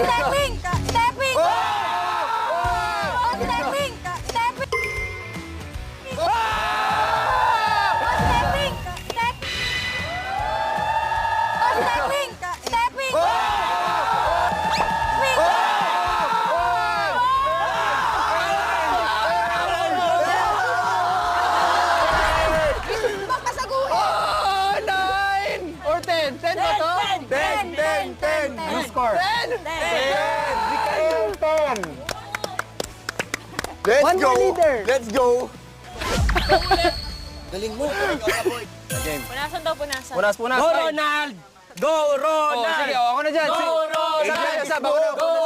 Stepping! Stepping! Oh! Stepping! Stepping! Oh! Stepping! Stepping! Stepping! Oh, 9! Or 10? 10 ba to? 10! Ano score? 10! 10! Let's go! leader. Let's go! Punasan daw, punasan. Punas. Go, Ronald! Go, Oh, Ronald! sige, ako na dyan. Go, Ronald! Isa, ako na.